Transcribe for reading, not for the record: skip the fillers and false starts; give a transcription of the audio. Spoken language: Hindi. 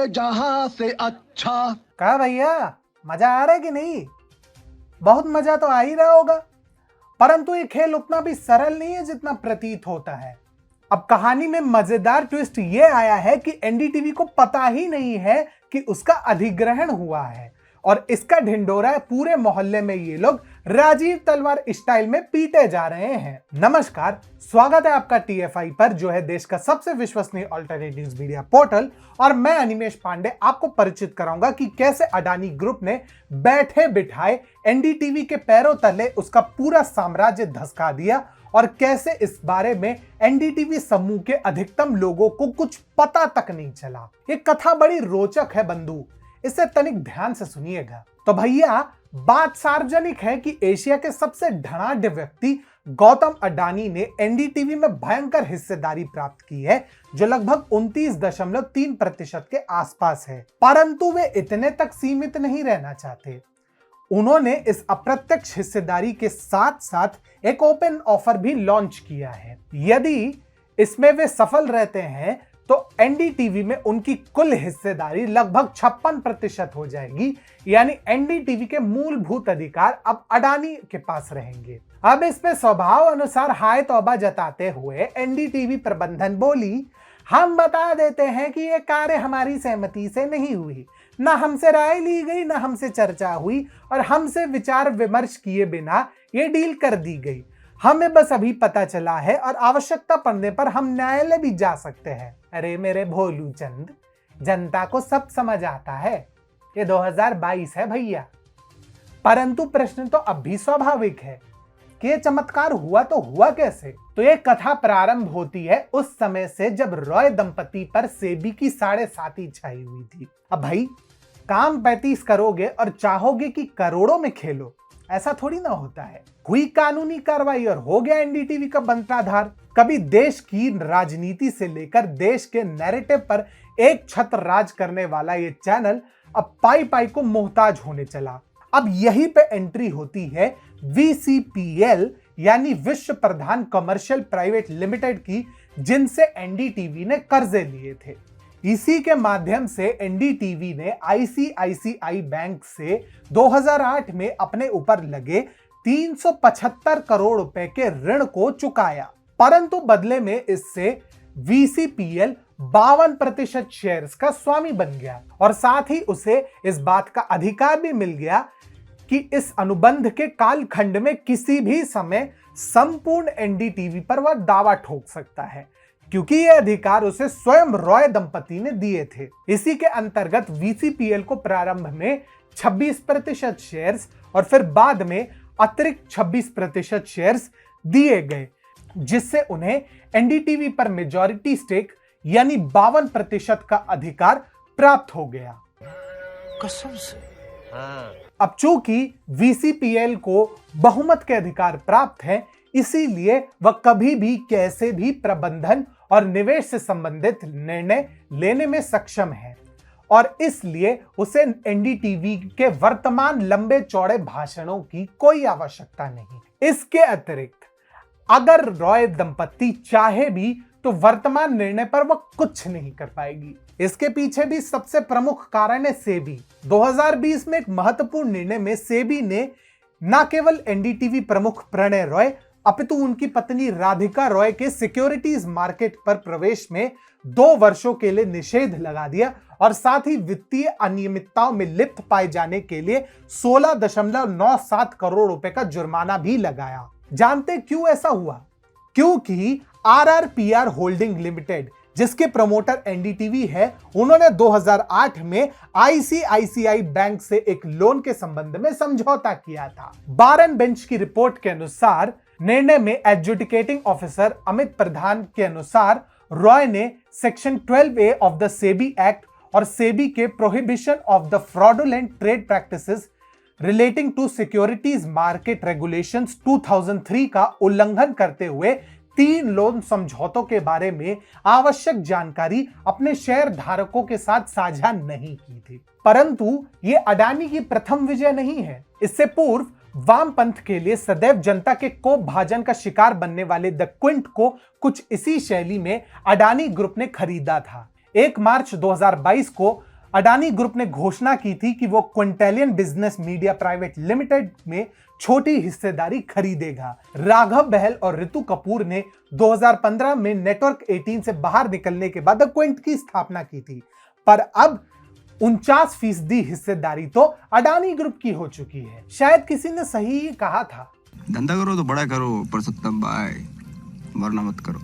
जहां से अच्छा। कहा भैया, मजा आ रहा है कि नहीं? बहुत मजा तो आ ही रहा होगा, परंतु ये खेल उतना भी सरल नहीं है जितना प्रतीत होता है। अब कहानी में मजेदार ट्विस्ट ये आया है कि एनडीटीवी को पता ही नहीं है कि उसका अधिग्रहण हुआ है और इसका ढिंडोरा पूरे मोहल्ले में ये लोग राजीव तलवार स्टाइल में पीटे जा रहे हैं। नमस्कार, स्वागत है आपका टीएफआई पर, जो है देश का सबसे विश्वसनीय अल्टरनेटिव न्यूज मीडिया पोर्टल। और मैं अनिमेश पांडे आपको परिचित कराऊंगा कि कैसे अडानी ग्रुप ने बैठे बिठाए एनडीटीवी के पैरों तले उसका पूरा साम्राज्य धसका दिया और कैसे इस बारे में एनडीटीवी समूह के अधिकतम लोगों को कुछ पता तक नहीं चला। ये कथा बड़ी रोचक है बंधु, इसे तनिक ध्यान से सुनिएगा। तो भैया, बात सार्वजनिक है कि एशिया के सबसे धनाढ्य व्यक्ति गौतम अडानी ने एनडीटीवी में भयंकर हिस्सेदारी प्राप्त की है, जो लगभग 29.3% के आसपास है। परंतु वे इतने तक सीमित नहीं रहना चाहते। उन्होंने इस अप्रत्यक्ष हिस्सेदारी के साथ साथ एक ओपन ऑफर भी लॉन्च किया है। यदि इसमें वे सफल रहते हैं तो एनडीटीवी में उनकी कुल हिस्सेदारी लगभग 56% हो जाएगी, यानी एनडीटीवी के मूलभूत अधिकार अब अडानी के पास रहेंगे। अब इसमें स्वभाव अनुसार हाय तौबा जताते हुए एनडीटीवी प्रबंधन बोली, हम बता देते हैं कि यह कार्य हमारी सहमति से नहीं हुई, ना हमसे राय ली गई, ना हमसे चर्चा हुई और हमसे विचार विमर्श किए बिना यह डील कर दी गई। हमें बस अभी पता चला है और आवश्यकता पड़ने पर हम न्यायालय भी जा सकते हैं। अरे मेरे भोलू चंद, जनता को सब समझ आता है। ये 2022 है भैया। परंतु प्रश्न तो अब भी स्वाभाविक है कि ये चमत्कार हुआ तो हुआ कैसे? तो ये कथा प्रारंभ होती है उस समय से जब रॉय दंपति पर सेबी की 7.5 छाई हुई थी। अब भाई, काम 35 करोगे और चाहोगे कि करोड़ों में खेलो, ऐसा थोड़ी ना होता है। हुई कानूनी कार्रवाई और हो गया एनडीटीवी का बंटाधार। कभी देश की राजनीति से लेकर देश के नैरेटिव पर एक छत राज करने वाला ये चैनल अब पाई पाई को मोहताज होने चला। अब यहीं पे एंट्री होती है वीसीपीएल यानी विश्व प्रधान कमर्शियल प्राइवेट लिमिटेड की, जिनसे एनडीटीवी ने कर्जे लिए थे। इसी के माध्यम से एनडीटीवी ने आईसीआईसीआई बैंक से 2008 में अपने ऊपर लगे 375 करोड़ रुपए के ऋण को चुकाया। परंतु बदले में इससे वीसीपीएल 52% शेयर्स का स्वामी बन गया और साथ ही उसे इस बात का अधिकार भी मिल गया कि इस अनुबंध के कालखंड में किसी भी समय संपूर्ण एनडीटीवी पर वह दावा ठोक सकता है, क्योंकि यह अधिकार उसे स्वयं रॉय दंपति ने दिए थे। इसी के अंतर्गत वीसीपीएल को प्रारंभ में 26% शेयर्स और फिर बाद में अतिरिक्त 26% शेयर्स दिए गए, जिससे उन्हें एनडीटीवी पर मेजॉरिटी स्टेक यानी 52% का अधिकार प्राप्त हो गया। कसम से। अब चूंकि वीसीपीएल को बहुमत के अधिकार प्राप्त हैं, इसीलिए वह कभी भी कैसे भी प्रबंधन और निवेश से संबंधित निर्णय लेने में सक्षम है और इसलिए उसे एनडीटीवी के वर्तमान लंबे चौड़े भाषणों की कोई आवश्यकता नहीं। इसके अतिरिक्त अगर रॉय दंपति चाहे भी तो वर्तमान निर्णय पर वह कुछ नहीं कर पाएगी। इसके पीछे भी सबसे प्रमुख कारण है सेबी। 2020 में एक महत्वपूर्ण निर्णय में सेबी ने न केवल एनडीटीवी प्रमुख प्रणय रॉय अपितु उनकी पत्नी राधिका रॉय के सिक्योरिटीज मार्केट पर प्रवेश में 2 वर्षों के लिए निषेध लगा दिया और साथ ही वित्तीय अनियमितताओं में लिप्त पाए जाने के लिए 16.97 करोड़ रुपए का जुर्माना भी लगाया। जानते क्यों ऐसा हुआ? क्योंकि आरआरपीआर होल्डिंग लिमिटेड, जिसके प्रमोटर एनडीटीवी है, उन्होंने 2008 में आईसीआईसीआई बैंक से एक लोन के संबंध में समझौता किया था। बारन बेंच की रिपोर्ट के अनुसार निर्णय में एडजुडिकेटिंग ऑफिसर अमित प्रधान के अनुसार रॉय ने section 12A of the SEBI act और सेबी के prohibition of the fraudulent trade practices relating to securities market regulations 2003 का उल्लंघन करते हुए 3 लोन समझौतों के बारे में आवश्यक जानकारी अपने शेयर धारकों के साथ साझा नहीं की थी। परंतु ये अडानी की प्रथम विजय नहीं है। इससे पूर्व वामपंथ के लिए सदैव जनता के कोप भाजन का शिकार बनने वाले द क्विंट को कुछ इसी शैली में अडानी ग्रुप ने खरीदा था। 1 मार्च 2022 को अडानी ग्रुप ने घोषणा की थी कि वो क्विंटेलियन बिजनेस मीडिया प्राइवेट लिमिटेड में छोटी हिस्सेदारी खरीदेगा। राघव बहल और ऋतु कपूर ने 2015 में नेटवर्क 18 से बाहर निकलने के बाद द क्विंट की स्थापना की थी, पर अब 49% हिस्सेदारी तो अडानी ग्रुप की हो चुकी है। शायद किसी ने सही ही कहा था, धंधा करो तो बड़ा करो, पर सत्तम भाई वरना मत करो।